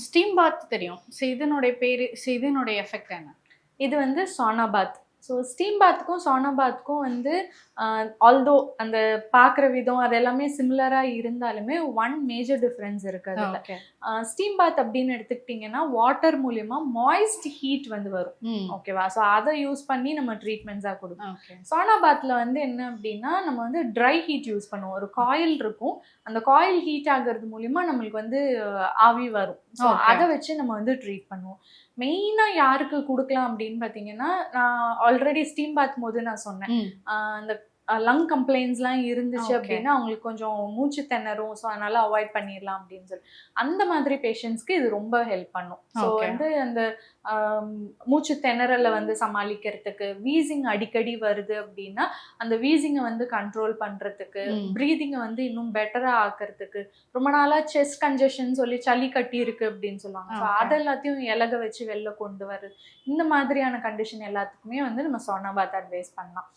Steam பாத் தெரியும். So இதனுடைய பேரு இதனுடைய எஃபெக்ட் என்ன? இது வந்து சானா பாத். ஸோ ஸ்டீம் பாத்துக்கும் சானா பாத்துக்கும் வந்து ஆல்தோ அந்த பார்க்குற விதம் அது எல்லாமே சிமிலராக இருந்தாலுமே ஒன் மேஜர் டிஃப்ரென்ஸ் இருக்குது அதில். ஓகே. ஸ்டீம் பாத் அப்படின்னு எடுத்துக்கிட்டிங்கன்னா வாட்டர் மூலியமா மாய்ஸ்ட் ஹீட் வந்து வரும். ஓகேவா? ஸோ அதை யூஸ் பண்ணி நம்ம ட்ரீட்மெண்ட்ஸாக கொடுப்போம். ஓகே. சானா பாத்தில் வந்து என்ன அப்படின்னா நம்ம வந்து ட்ரை ஹீட் யூஸ் பண்ணுவோம். ஒரு காயில் இருக்கும், அந்த காயில் ஹீட் ஆகிறது மூலியமா நம்மளுக்கு வந்து ஆவி வரும். ஸோ அதை வச்சு நம்ம வந்து ட்ரீட் பண்ணுவோம். மெயினாக யாருக்கு கொடுக்கலாம் அப்படின்னு பார்த்தீங்கன்னா, நான் ஆல்ரெடி ஸ்டீம் பாத் போது நான் சொன்னேன், அந்த லங் கம்ப்ளைண்ட்ஸ்லாம் இருந்துச்சு அப்படின்னா அவங்களுக்கு கொஞ்சம் மூச்சு திணறும். ஸோ அதனால அவாய்ட் பண்ணிடலாம் அப்படின்னு சொல்லி அந்த மாதிரி பேஷண்ட்ஸ்க்கு இது ரொம்ப ஹெல்ப் பண்ணும். ஸோ வந்து அந்த மூச்சு திணறலை வந்து சமாளிக்கிறதுக்கு, வீசிங் அடிக்கடி வருது அப்படின்னா அந்த வீசிங்கை வந்து கண்ட்ரோல் பண்ணுறதுக்கு, ப்ரீதிங்கை வந்து இன்னும் பெட்டராக ஆக்கிறதுக்கு, ரொம்ப நாளாக செஸ்ட் கன்ஜெஷன் சொல்லி சளி கட்டி இருக்கு அப்படின்னு சொல்லுவாங்க. ஸோ அது எல்லாத்தையும் இலக வச்சு வெளில கொண்டு வருது. இந்த மாதிரியான கண்டிஷன் எல்லாத்துக்குமே வந்து நம்ம சானா பாத் அட்வைஸ் பண்ணலாம்.